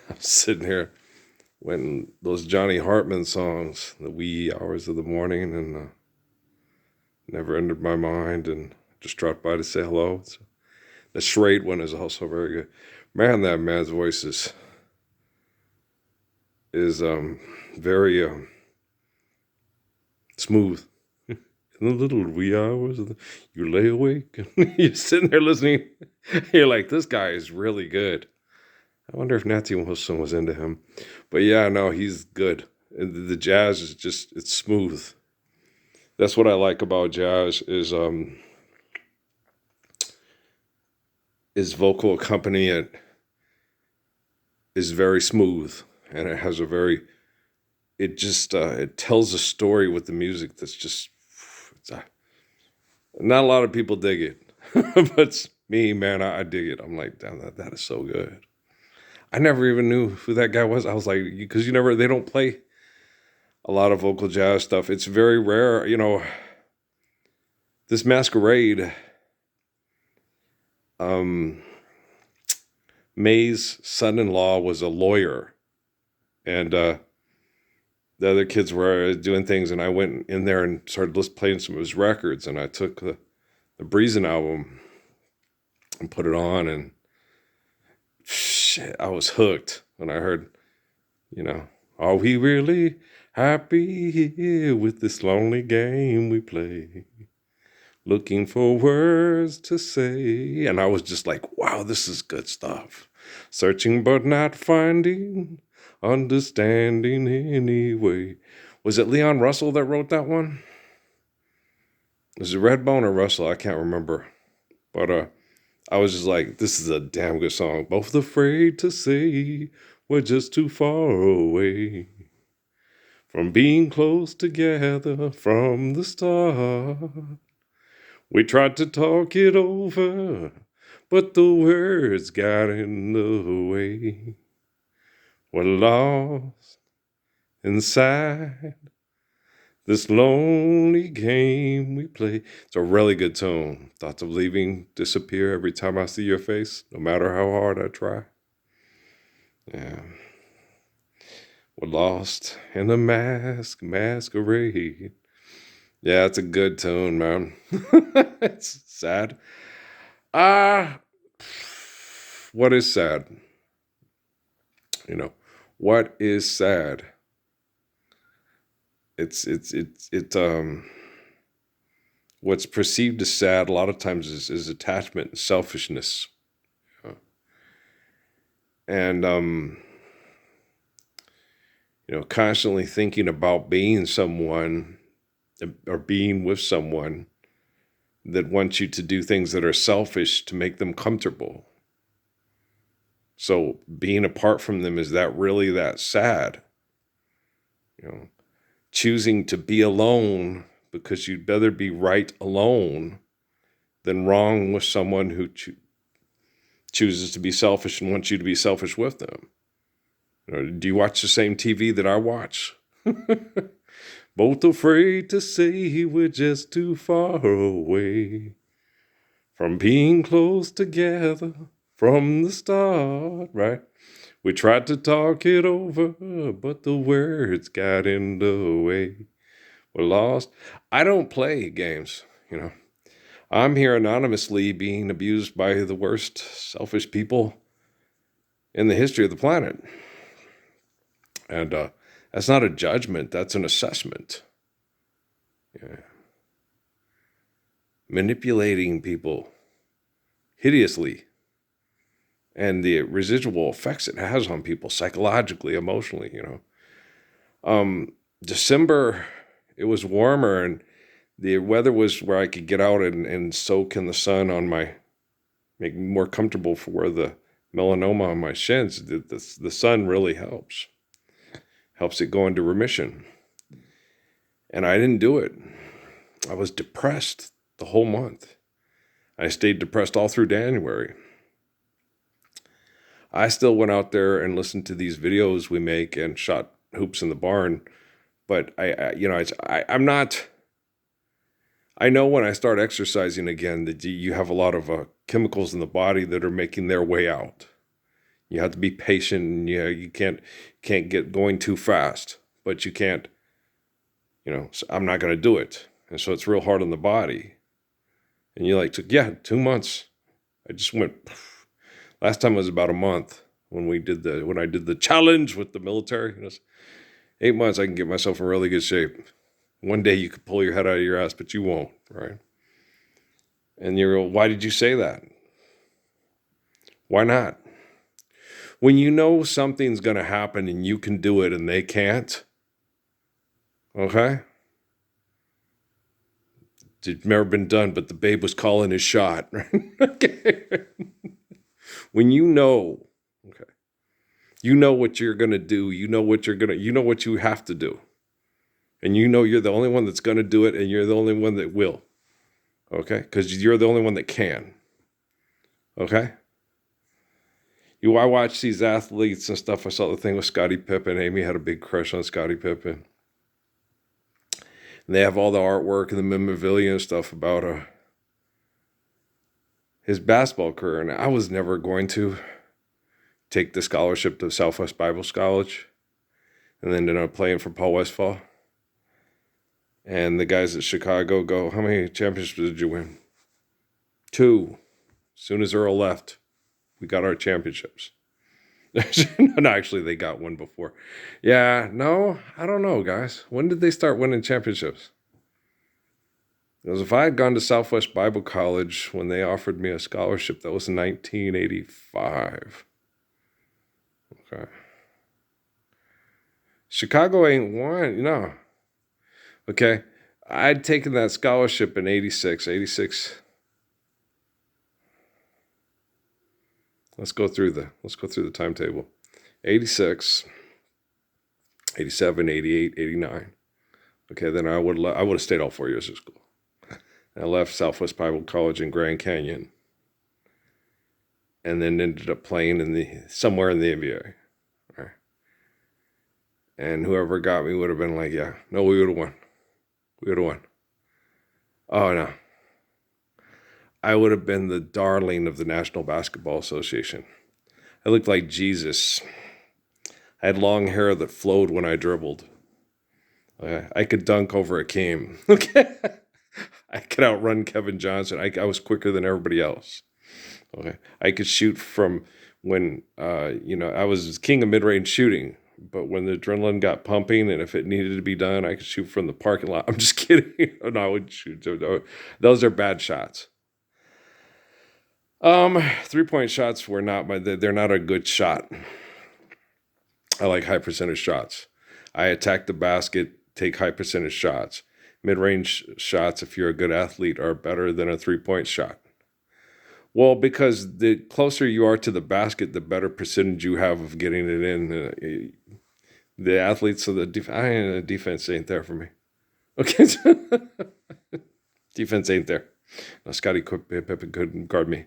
I'm sitting here when those Johnny Hartman songs, the wee hours of the morning, and never entered my mind, and just dropped by to say hello. So the Charade one is also very good. Man, that man's voice is very smooth. In the little wee hours, you lay awake, and you're sitting there listening. You're like, this guy is really good. I wonder if Nancy Wilson was into him. But yeah, no, he's good. And the jazz is just, it's smooth. That's what I like about jazz is vocal accompaniment is very smooth, and it has a very, it just it tells a story with the music that's just it's not a lot of people dig it. But me, man, I dig it. I'm like, damn, that is so good. I never even knew who that guy was. I was like, because they don't play a lot of vocal jazz stuff. It's very rare. This Masquerade, um, May's son-in-law was a lawyer, and the other kids were doing things, and I went in there and started playing some of his records, and I took the Breezin' album and put it on, and shit, I was hooked when I heard, are we really happy with this lonely game we play? Looking for words to say. And I was just like, wow, this is good stuff. Searching but not finding, understanding anyway. Was it Leon Russell that wrote that one? Was it Redbone or Russell? I can't remember. But I was just like, this is a damn good song. Both afraid to say we're just too far away from being close together from the start. We tried to talk it over, but the words got in the way. We're lost inside this lonely game we play. It's a really good tone. Thoughts of leaving disappear every time I see your face, no matter how hard I try. Yeah. We're lost in a masquerade. Yeah, it's a good tune, man. It's sad. Ah, what is sad? What is sad? It's what's perceived as sad a lot of times is attachment and selfishness. And constantly thinking about being someone or being with someone that wants you to do things that are selfish to make them comfortable. So being apart from them, is that really that sad? Choosing to be alone because you'd better be right alone than wrong with someone who chooses to be selfish and wants you to be selfish with them. Do you watch the same TV that I watch? Both afraid to say we're just too far away from being close together from the start, right? We tried to talk it over, but the words got in the way. We're lost. I don't play games, I'm here anonymously being abused by the worst selfish people in the history of the planet. And that's not a judgment, that's an assessment. Yeah. Manipulating people hideously, and the residual effects it has on people psychologically, emotionally, December, it was warmer, and the weather was where I could get out and soak in the sun make me more comfortable for where the melanoma on my shins. The sun really helps it go into remission. And I didn't do it. I was depressed the whole month. I stayed depressed all through January. I still went out there and listened to these videos we make and shot hoops in the barn. But I'm not. I know when I start exercising again that you have a lot of chemicals in the body that are making their way out. You have to be patient, and you can't get going too fast, but you can't, so I'm not going to do it. And so it's real hard on the body. And you're like, 2 months. I just went, last time was about a month when I did the challenge with the military. 8 months, I can get myself in really good shape. One day you could pull your head out of your ass, but you won't, right? And why did you say that? Why not? When you know something's going to happen and you can do it and they can't, okay? It's never been done, but the babe was calling his shot, right? Okay. When you know, okay, you know what you're going to do, you know what you have to do. And you're the only one that's going to do it, and you're the only one that will. Okay? Because you're the only one that can. Okay? I watch these athletes and stuff. I saw the thing with Scottie Pippen. Amy had a big crush on Scottie Pippen. And they have all the artwork and the memorabilia and stuff about his basketball career. And I was never going to take the scholarship to Southwest Bible College and then ended up playing for Paul Westphal. And the guys at Chicago go, how many championships did you win? 2. As soon as Earl left, we got our championships. No, actually, they got one before. Yeah, no, I don't know, guys. When did they start winning championships? Because if I had gone to Southwest Bible College when they offered me a scholarship, that was in 1985. Okay. Chicago ain't won, Okay, I'd taken that scholarship in 86. Let's go through the timetable. 86, 87, 88, 89. Okay, then I would have stayed all 4 years of school. I left Southwest Bible College in Grand Canyon, and then ended up playing somewhere in the NBA. Right. And whoever got me would have been like, yeah, no, we would have won. We would have won. Oh, no. I would have been the darling of the National Basketball Association. I looked like Jesus. I had long hair that flowed when I dribbled. I could dunk over a Keem. Okay. I could outrun Kevin Johnson. I was quicker than everybody else. Okay. I could shoot from when, I was king of mid-range shooting. But when the adrenaline got pumping, and if it needed to be done, I could shoot from the parking lot. I'm just kidding. No, I wouldn't shoot. Those are bad shots. 3-point shots they're not a good shot. I like high percentage shots. I attack the basket, take high percentage shots. Mid-range shots, if you're a good athlete, are better than a 3-point shot. Well, because the closer you are to the basket, the better percentage you have of getting it in. The athletes of the defense ain't there for me. Okay, defense ain't there. No, Scottie Pippen couldn't guard me.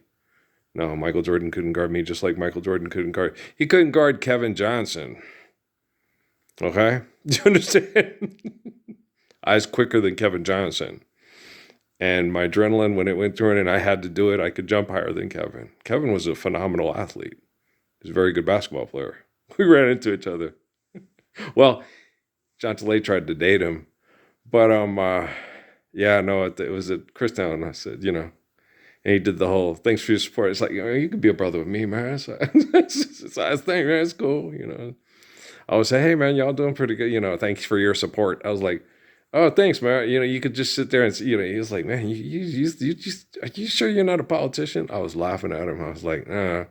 No, Michael Jordan couldn't guard me, just like Michael Jordan he couldn't guard Kevin Johnson. Okay? Do you understand? I was quicker than Kevin Johnson. And my adrenaline, when it went through it and I had to do it, I could jump higher than Kevin. Kevin was a phenomenal athlete. He was a very good basketball player. We ran into each other. Well, John Talay tried to date him. But, it was at Christown. I said, and he did the whole, thanks for your support. It's like, you could be a brother with me, man. It's a nice thing, man. It's cool, I would say, hey, man, y'all doing pretty good. Thanks for your support. I was like, oh, thanks, man. You could just sit there and, he was like, man, you just, are you sure you're not a politician? I was laughing at him. I was like, no,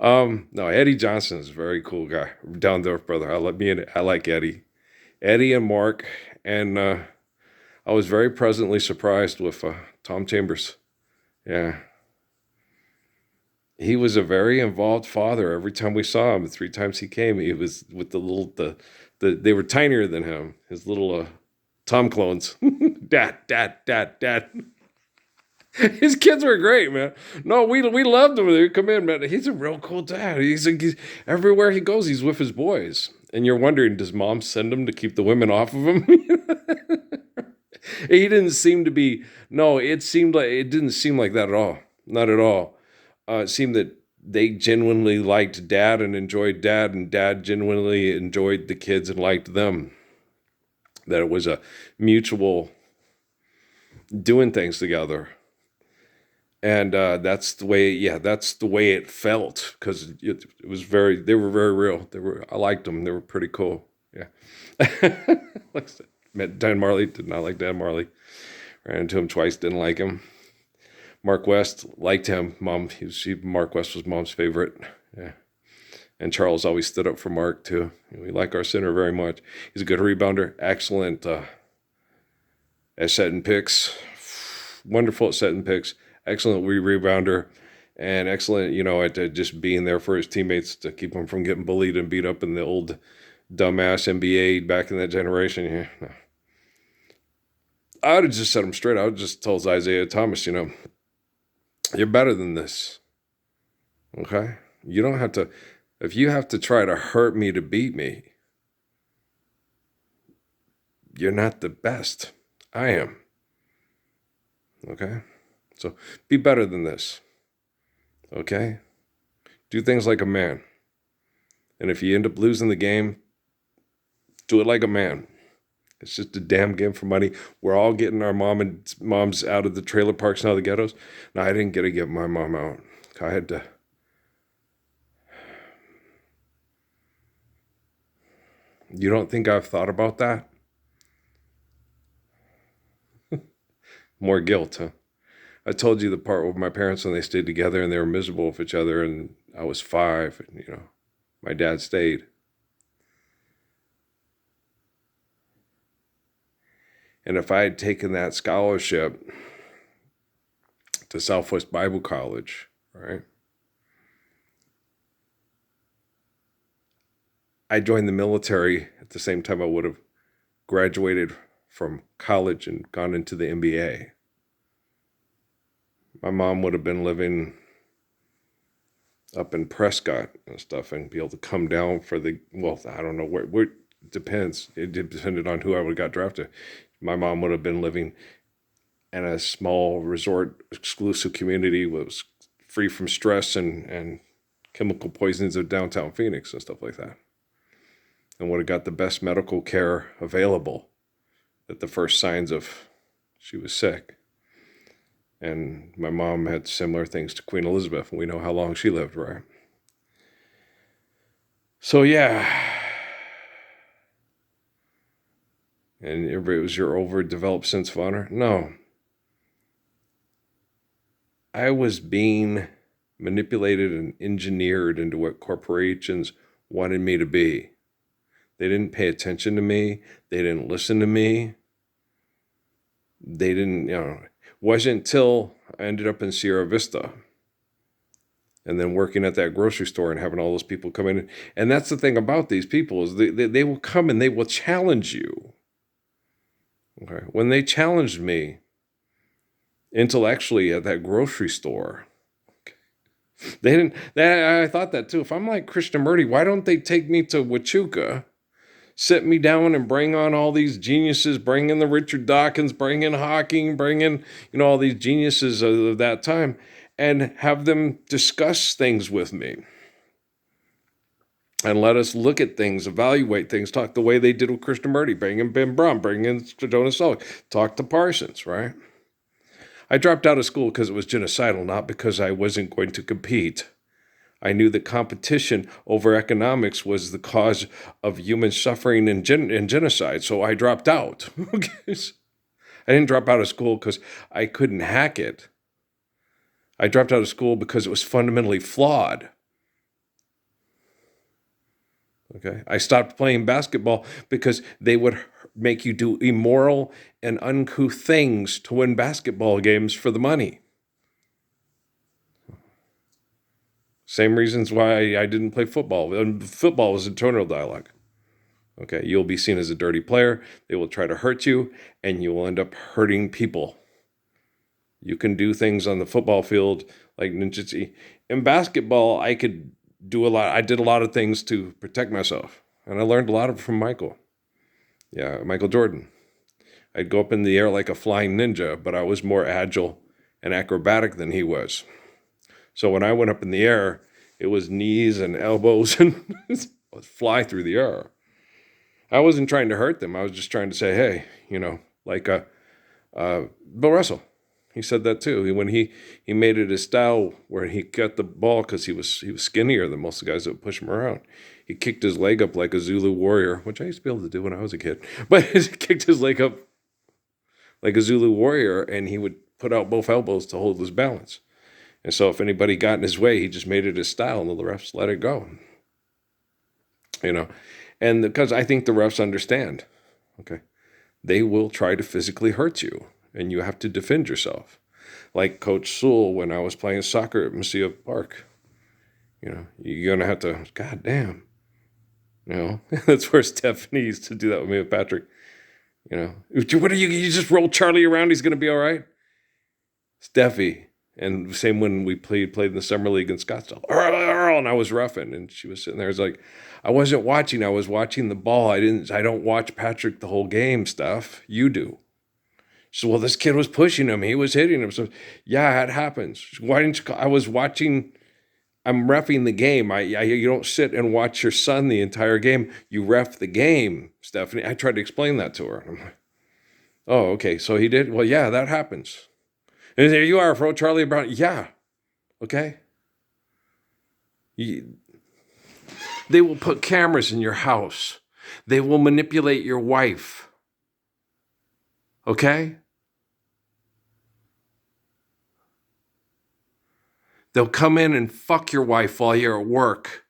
Eddie Johnson is a very cool guy. Down there, brother. I like Eddie. Eddie and Mark. And I was very pleasantly surprised with Tom Chambers. Yeah. He was a very involved father. Every time we saw him, the 3 times he came, he was with they were tinier than him. His little Tom clones. Dad. His kids were great, man. No, we loved him. They come in, man. He's a real cool dad. He's everywhere he goes, he's with his boys. And you're wondering, does mom send him to keep the women off of him? He didn't seem to be. No, it didn't seem like that at all. Not at all. It seemed that they genuinely liked dad and enjoyed dad, and dad genuinely enjoyed the kids and liked them. That it was a mutual doing things together. And that's the way it felt, because it was they were very real. I liked them. They were pretty cool. Yeah. Like I said, met Dan Marley, did not like Dan Marley. Ran into him twice, didn't like him. Mark West, liked him. Mark West was Mom's favorite. Yeah. And Charles always stood up for Mark too. We like our center very much. He's a good rebounder, excellent at setting picks, wonderful at setting picks, excellent rebounder, and excellent, at just being there for his teammates to keep them from getting bullied and beat up in the old dumbass NBA back in that generation. Yeah. I would have just set him straight. I would have just told Isaiah Thomas, you're better than this. Okay? You don't have to, if you have to try to hurt me to beat me, you're not the best. I am. Okay? So be better than this. Okay? Do things like a man. And if you end up losing the game, do it like a man. It's just a damn game for money. We're all getting our moms out of the trailer parks and out of the ghettos. No, I didn't get to get my mom out. I had to. You don't think I've thought about that? More guilt, huh? I told you the part with my parents when they stayed together and they were miserable with each other, and I was 5, and, my dad stayed. And if I had taken that scholarship to Southwest Bible College, right, I joined the military at the same time I would have graduated from college and gone into the NBA. My mom would have been living up in Prescott and stuff and be able to come down for I don't know where it depends. It depended on who I would have got drafted. My mom would have been living in a small resort exclusive community that was free from stress and chemical poisonings of downtown Phoenix and stuff like that. And would have got the best medical care available at the first signs of she was sick. And my mom had similar things to Queen Elizabeth, and we know how long she lived, right? So, yeah. And it was your overdeveloped sense of honor? No. I was being manipulated and engineered into what corporations wanted me to be. They didn't pay attention to me. They didn't listen to me. They didn't, wasn't until I ended up in Sierra Vista and then working at that grocery store and having all those people come in. And that's the thing about these people is they will come and they will challenge you. Okay. When they challenged me intellectually at that grocery store, I thought that too. If I'm like Krishnamurti, why don't they take me to Huachuca, sit me down and bring on all these geniuses, bring in the Richard Dawkins, bring in Hawking, bring in, all these geniuses of that time, and have them discuss things with me. And let us look at things, evaluate things, talk the way they did with Krishnamurti, bring in Ben Brum, bring in Jonas Salk, talk to Parsons, right? I dropped out of school because it was genocidal, not because I wasn't going to compete. I knew that competition over economics was the cause of human suffering and genocide, so I dropped out. I didn't drop out of school because I couldn't hack it. I dropped out of school because it was fundamentally flawed. Okay, I stopped playing basketball because they would make you do immoral and uncouth things to win basketball games for the money. Same reasons why I didn't play football. Football was internal dialogue. Okay, you'll be seen as a dirty player. They will try to hurt you, and you will end up hurting people. You can do things on the football field like ninjutsu. In basketball, I could do a lot. I did a lot of things to protect myself, and I learned a lot of it from Michael. Yeah, Michael Jordan. I'd go up in the air like a flying ninja, but I was more agile and acrobatic than he was. So when I went up in the air, It was knees and elbows and fly through the air. I wasn't trying to hurt them. I was just trying to say, hey, like Bill Russell. He said that too. When he made it his style where he got the ball because he was skinnier than most of the guys that would push him around. He kicked his leg up like a Zulu warrior, which I used to be able to do when I was a kid. But he kicked his leg up like a Zulu warrior, and he would put out both elbows to hold his balance. And so if anybody got in his way, he just made it his style, and the refs let it go. And because I think the refs understand, okay, they will try to physically hurt you, and you have to defend yourself. Like Coach Sewell when I was playing soccer at Messiah Park. You're going to have to, God damn. That's where Stephanie used to do that with me with Patrick. What are you just roll Charlie around, he's going to be all right? Steffi. And same when we played in the summer league in Scottsdale. Earl, and I was roughing, and she was sitting there. It's like, I wasn't watching. I was watching the ball. I don't watch Patrick the whole game stuff. You do. She said, well, this kid was pushing him. He was hitting him. So, yeah, it happens. Why didn't you? I was watching. I'm reffing the game. You don't sit and watch your son the entire game. You ref the game, Stephanie. I tried to explain that to her. I'm like, oh, okay. So he did? Well, yeah, that happens. And there you are, throw Charlie Brown. Yeah. Okay. They will put cameras in your house. They will manipulate your wife. Okay? They'll come in and fuck your wife while you're at work.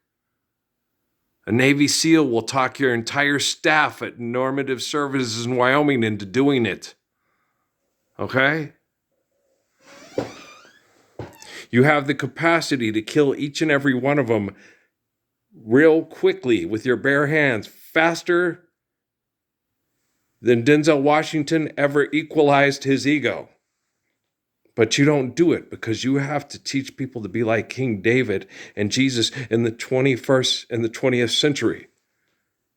A Navy SEAL will talk your entire staff at normative services in Wyoming into doing it. Okay? You have the capacity to kill each and every one of them real quickly with your bare hands, faster than Denzel Washington ever equalized his ego. But you don't do it because you have to teach people to be like King David and Jesus in the 21st and the 20th century.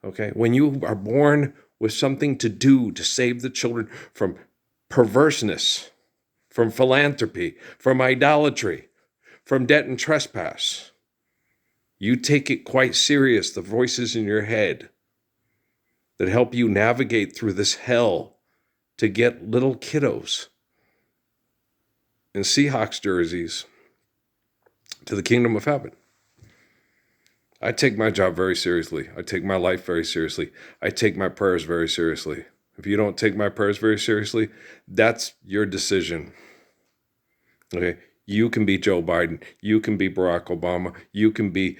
Okay? When you are born with something to do to save the children from perverseness, from philanthropy, from idolatry, from debt and trespass, you take it quite serious, the voices in your head that help you navigate through this hell to get little kiddos in Seahawks jerseys to the kingdom of heaven. I take my job very seriously. I take my life very seriously. I take my prayers very seriously. If you don't take my prayers very seriously, that's your decision. Okay? You can be Joe Biden. You can be Barack Obama. You can be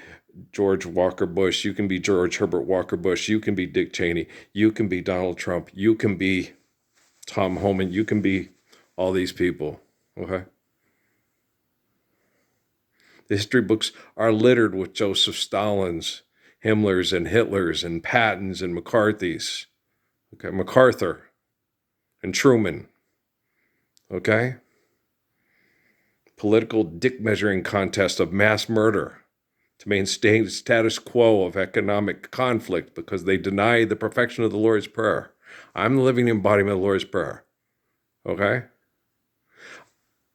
George Walker Bush. You can be George Herbert Walker Bush. You can be Dick Cheney. You can be Donald Trump. You can be Tom Homan. You can be all these people. Okay? The history books are littered with Joseph Stalins, Himmlers, and Hitlers, and Pattons, and McCarthy's. Okay, MacArthur, and Truman. Okay? Political dick measuring contest of mass murder to maintain status quo of economic conflict because they deny the perfection of the Lord's Prayer. I'm the living embodiment of the Lord's Prayer. Okay?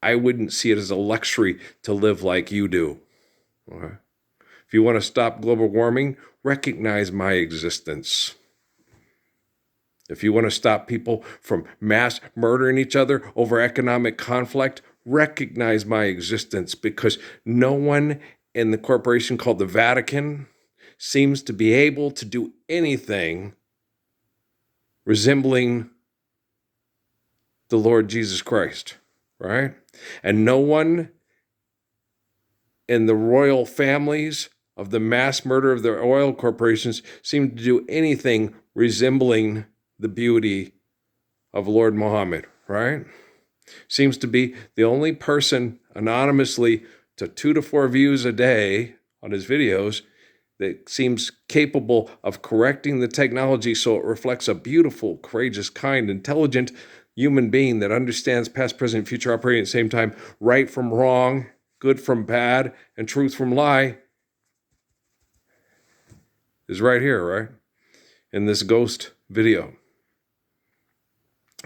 I wouldn't see it as a luxury to live like you do. Okay? If you want to stop global warming, recognize my existence. If you want to stop people from mass murdering each other over economic conflict, recognize my existence, because no one in the corporation called the Vatican seems to be able to do anything resembling the Lord Jesus Christ, right? And no one in the royal families of the mass murder of the oil corporations seem to do anything resembling the beauty of Lord Muhammad, right? Seems to be the only person anonymously to 2 to 4 views a day on his videos that seems capable of correcting the technology so it reflects a beautiful, courageous, kind, intelligent human being that understands past, present, future operating at the same time, right from wrong, good from bad, and truth from lie, is right here, right? In this ghost video.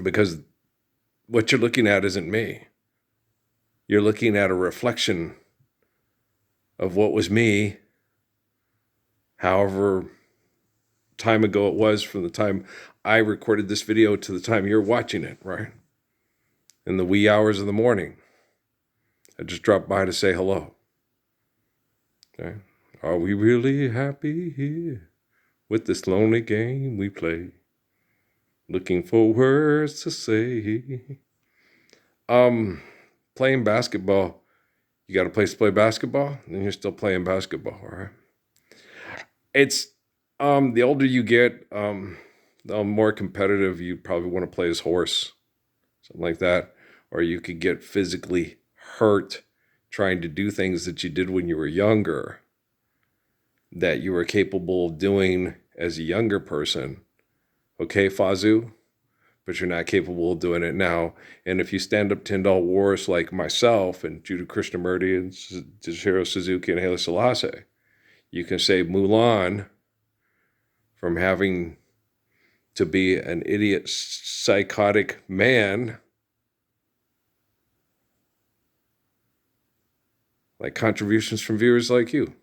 Because what you're looking at isn't me. You're looking at a reflection of what was me, however time ago it was from the time I recorded this video to the time you're watching it, right? In the wee hours of the morning. I just dropped by to say hello. Okay? Are we really happy here with this lonely game we play? Looking for words to say. Playing basketball. You got a place to play basketball? Then you're still playing basketball, all right? It's the older you get, the more competitive you probably want to play as horse, something like that. Or you could get physically hurt trying to do things that you did when you were younger that you were capable of doing as a younger person. Okay, Fazu? But you're not capable of doing it now. And if you stand up Tyndall Wars like myself and Judah Krishnamurti and Jashiro Suzuki and Haile Selassie, you can save Mulan from having to be an idiot, psychotic man like contributions from viewers like you,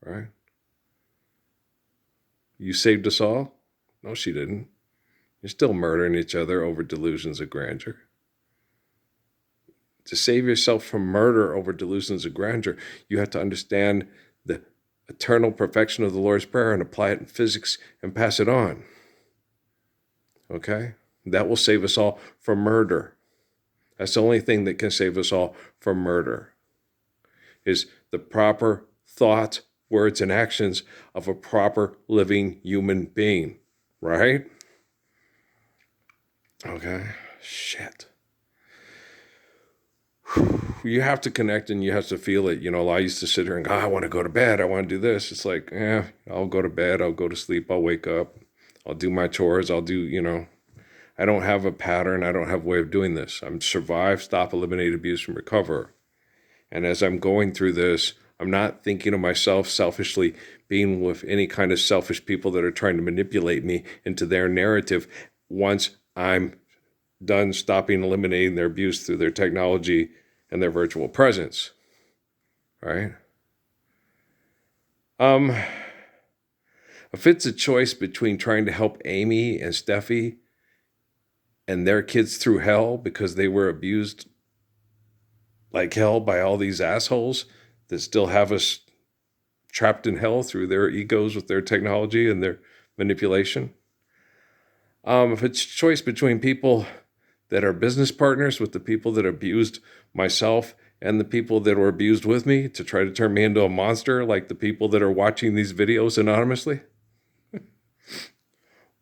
right? You saved us all? No, she didn't. You're still murdering each other over delusions of grandeur. To save yourself from murder over delusions of grandeur, you have to understand the eternal perfection of the Lord's Prayer and apply it in physics and pass it on. Okay? That will save us all from murder. That's the only thing that can save us all from murder, is the proper thoughts, words, and actions of a proper living human being, right? Okay, shit. You have to connect and you have to feel it. You know, I used to sit here and go, I want to go to bed. I want to do this. It's like, I'll go to bed. I'll go to sleep. I'll wake up. I'll do my chores. I'll do, I don't have a pattern. I don't have a way of doing this. I'm survive, stop, eliminate, abuse, and recover. And as I'm going through this, I'm not thinking of myself selfishly being with any kind of selfish people that are trying to manipulate me into their narrative once I'm done stopping, eliminating their abuse through their technology and their virtual presence, right? If it's a choice between trying to help Amy and Steffi and their kids through hell because they were abused like hell by all these assholes that still have us trapped in hell through their egos with their technology and their manipulation. If it's a choice between people that are business partners with the people that abused myself and the people that were abused with me to try to turn me into a monster, like the people that are watching these videos anonymously,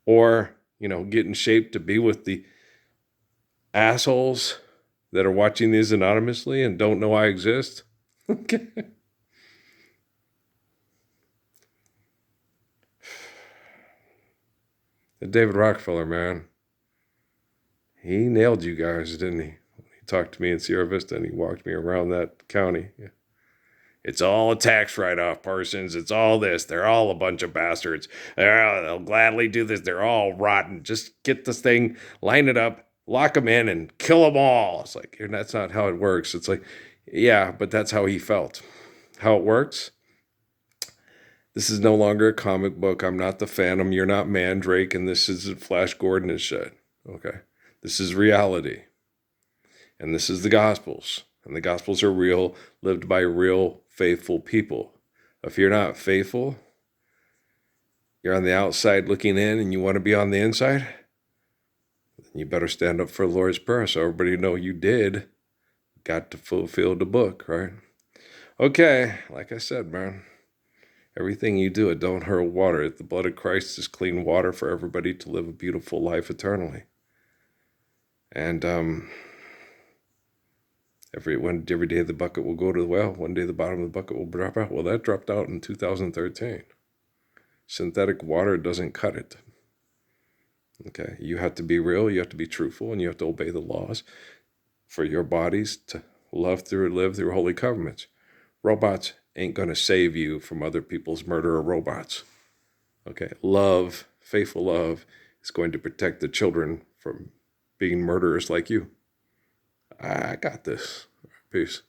or, get in shape to be with the assholes that are watching these anonymously and don't know I exist. Okay. David Rockefeller, man. He nailed you guys, didn't he? He talked to me in Sierra Vista and he walked me around that county. Yeah. It's all a tax write-off, Parsons. It's all this. They're all a bunch of bastards. They'll gladly do this. They're all rotten. Just get this thing, line it up, lock them in, and kill them all. It's like, that's not how it works. It's like, yeah, but that's how he felt. How it works? This is no longer a comic book. I'm not the Phantom. You're not Mandrake, and this isn't Flash Gordon and shit. Okay? This is reality. And this is the Gospels. And the Gospels are real, lived by real, faithful people. If you're not faithful, you're on the outside looking in and you want to be on the inside, then you better stand up for the Lord's Prayer so everybody know you got to fulfill the book, right? Okay, like I said, man, everything you do, it don't hurt water. The blood of Christ is clean water for everybody to live a beautiful life eternally. And every day the bucket will go to the well. One day the bottom of the bucket will drop out. Well, that dropped out in 2013. Synthetic water doesn't cut it. Okay, you have to be real, you have to be truthful, and you have to obey the laws for your bodies to live through holy covenants. Robots ain't going to save you from other people's murderer robots. Okay, love, faithful love, is going to protect the children from being murderers like you. I got this. Peace.